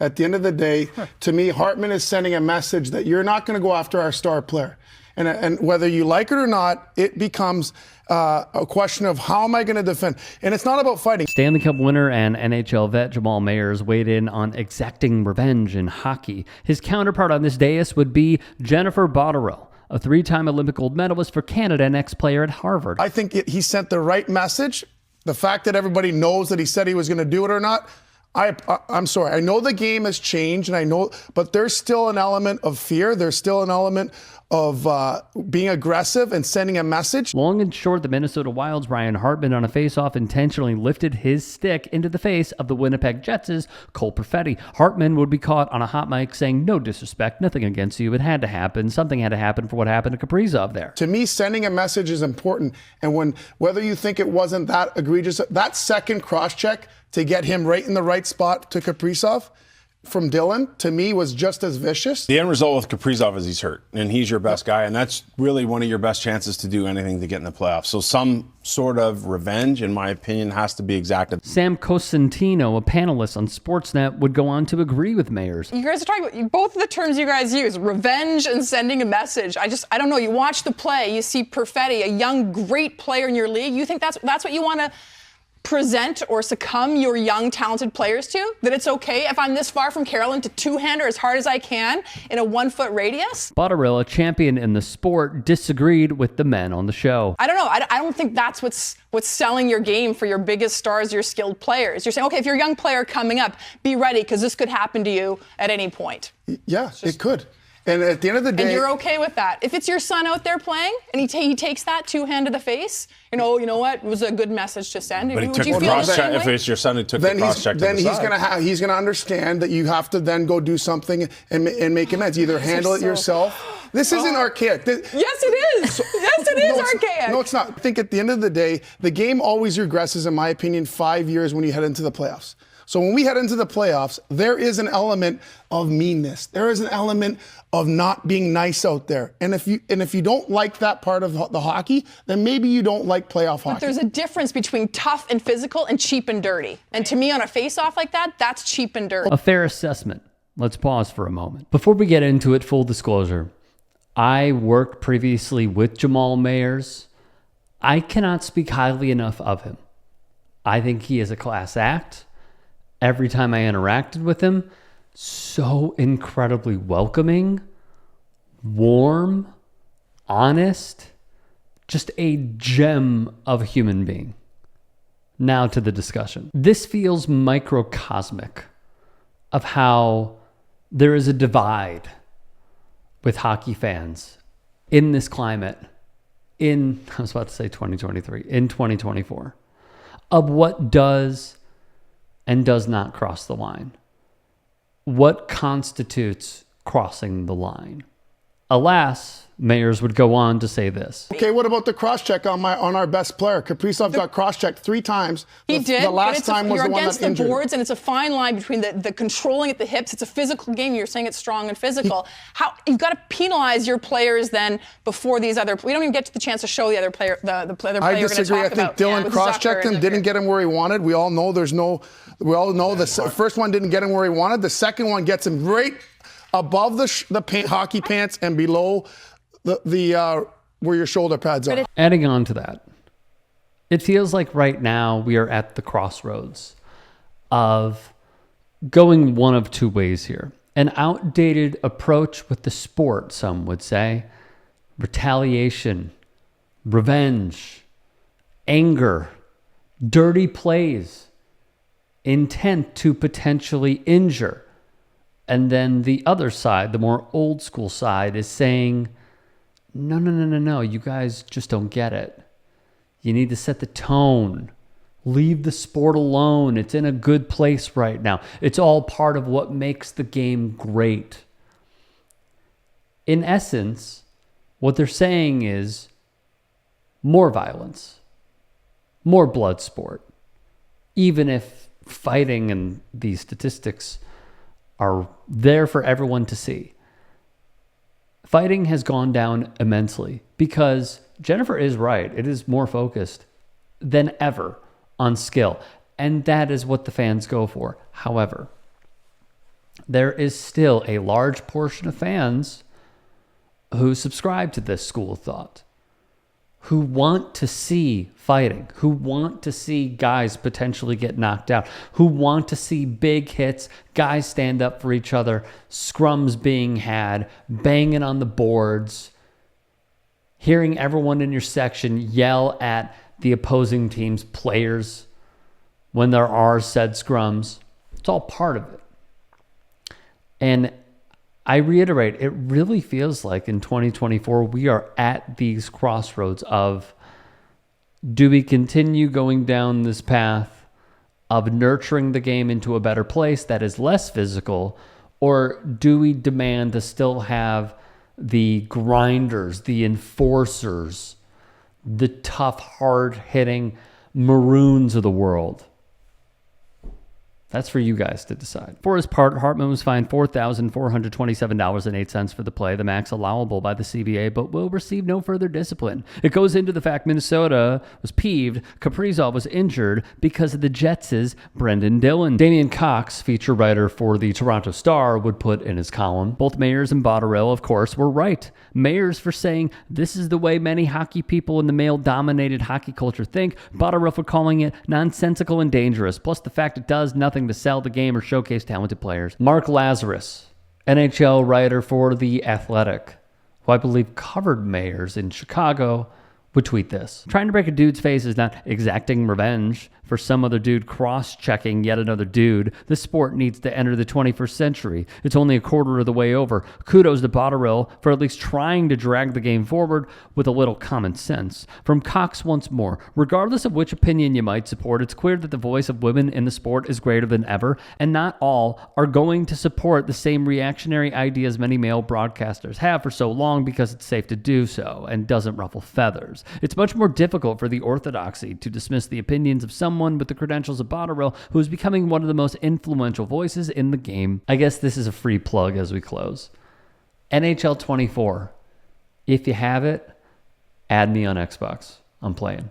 At the end of the day, to me, Hartman is sending a message that you're not going to go after our star player. And whether you like it or not, it becomes a question of how am I going to defend? And it's not about fighting. Stanley Cup winner and NHL vet Jamal Mayers weighed in on exacting revenge in hockey. His counterpart on this dais would be Jennifer Botterill, a three-time Olympic gold medalist for Canada and ex-player at Harvard. I think he sent the right message. The fact that everybody knows that he said he was going to do it or not, I'm sorry. I know the game has changed, and I know, but there's still an element of fear. There's still an element of being aggressive and sending a message. Long and short, the Minnesota Wild's Ryan Hartman on a face-off intentionally lifted his stick into the face of the Winnipeg Jets' Cole Perfetti. Hartman would be caught on a hot mic saying, "No disrespect, nothing against you. It had to happen. Something had to happen for what happened to Kaprizov there." To me, sending a message is important. And whether you think it wasn't that egregious, that second cross-check to get him right in the right spot to Kaprizov from Dylan, to me, was just as vicious. The end result with Kaprizov is he's hurt, and he's your best guy, and that's really one of your best chances to do anything to get in the playoffs. So some sort of revenge, in my opinion, has to be exacted. Sam Cosentino, a panelist on Sportsnet, would go on to agree with Mayers. You guys are talking about both of the terms you guys use, revenge and sending a message. I don't know. You watch the play, you see Perfetti, a young, great player in your league. You think that's what you want to present or succumb your young, talented players to? That it's okay if I'm this far from Carolyn to two-hander as hard as I can in a 1-foot radius? Botterill, a champion in the sport, disagreed with the men on the show. I don't know. I don't think that's what's selling your game for your biggest stars, your skilled players. You're saying, okay, if you're a young player coming up, be ready because this could happen to you at any point. Yeah, it could. And at the end of the day... And you're okay with that. If it's your son out there playing and he takes that two-hand to the face, you know what? It was a good message to send. But he took the cross-check. If it's your son who took the cross-check to the side. Then he's going to understand that you have to then go do something and make amends. Either handle it yourself. This isn't archaic. Yes, it is. Yes, it is archaic. No, it's not. I think at the end of the day, the game always regresses, in my opinion, 5 years when you head into the playoffs. So when we head into the playoffs, there is an element of meanness. There is an element of not being nice out there. And if you don't like that part of the hockey, then maybe you don't like playoff hockey. But there's a difference between tough and physical and cheap and dirty. And to me, on a face-off like that, that's cheap and dirty. A fair assessment. Let's pause for a moment. Before we get into it, full disclosure, I worked previously with Jamal Mayers. I cannot speak highly enough of him. I think he is a class act. Every time I interacted with him, so incredibly welcoming, warm, honest, just a gem of a human being. Now to the discussion. This feels microcosmic of how there is a divide with hockey fans in this climate in 2023, in 2024, of what does and does not cross the line. What constitutes crossing the line? Alas, Mayers would go on to say this. Okay, what about the cross-check on our best player? Kaprizov got cross-checked 3 times. He did. The last time was the one that injured. You're against the boards, and it's a fine line between the controlling at the hips. It's a physical game. You're saying it's strong and physical. You've got to penalize your players then before these other. We don't even get to the chance to show the other player. The player I disagree. I think Dylan cross-checked him, didn't get him where he wanted. We all know We all know the first one didn't get him where he wanted. The second one gets him right above the hockey pants and below the where your shoulder pads are. Adding on to that, it feels like right now we are at the crossroads of going one of two ways here. An outdated approach with the sport, some would say, retaliation, revenge, anger, dirty plays, intent to potentially injure. And then the other side, the more old school side, is saying, no, you guys just don't get it. You need to set the tone. Leave the sport alone. It's in a good place right now. It's all part of what makes the game great. In essence, what they're saying is more violence, more blood sport, even if fighting and these statistics are there for everyone to see. Fighting has gone down immensely because Jennifer is right. It is more focused than ever on skill. And that is what the fans go for. However, there is still a large portion of fans who subscribe to this school of thought, who want to see fighting, who want to see guys potentially get knocked out, who want to see big hits, guys stand up for each other, scrums being had, banging on the boards, hearing everyone in your section yell at the opposing team's players when there are said scrums. It's all part of it. And I reiterate, it really feels like in 2024, we are at these crossroads of, do we continue going down this path of nurturing the game into a better place that is less physical, or do we demand to still have the grinders, the enforcers, the tough, hard-hitting maroons of the world? That's for you guys to decide. For his part, Hartman was fined $4,427.08 for the play, the max allowable by the CBA, but will receive no further discipline. It goes into the fact Minnesota was peeved. Kaprizov was injured because of the Jets' Brendan Dillon. Damian Cox, feature writer for the Toronto Star, would put in his column, both Mayers and Botterill, of course, were right. Mayers for saying this is the way many hockey people in the male-dominated hockey culture think. Botterill for calling it nonsensical and dangerous, plus the fact it does nothing to sell the game or showcase talented players. Mark Lazarus, NHL writer for The Athletic, who I believe covered Mayers in Chicago, would tweet this. Trying to break a dude's face is not exacting revenge for some other dude cross-checking yet another dude. This sport needs to enter the 21st century. It's only a quarter of the way over. Kudos to Botterill for at least trying to drag the game forward with a little common sense. From Cox once more, regardless of which opinion you might support, it's clear that the voice of women in the sport is greater than ever, and not all are going to support the same reactionary ideas many male broadcasters have for so long because it's safe to do so and doesn't ruffle feathers. It's much more difficult for the orthodoxy to dismiss the opinions of someone with the credentials of Botterill, who is becoming one of the most influential voices in the game. I guess this is a free plug as we close. NHL 24. If you have it, add me on Xbox. I'm playing.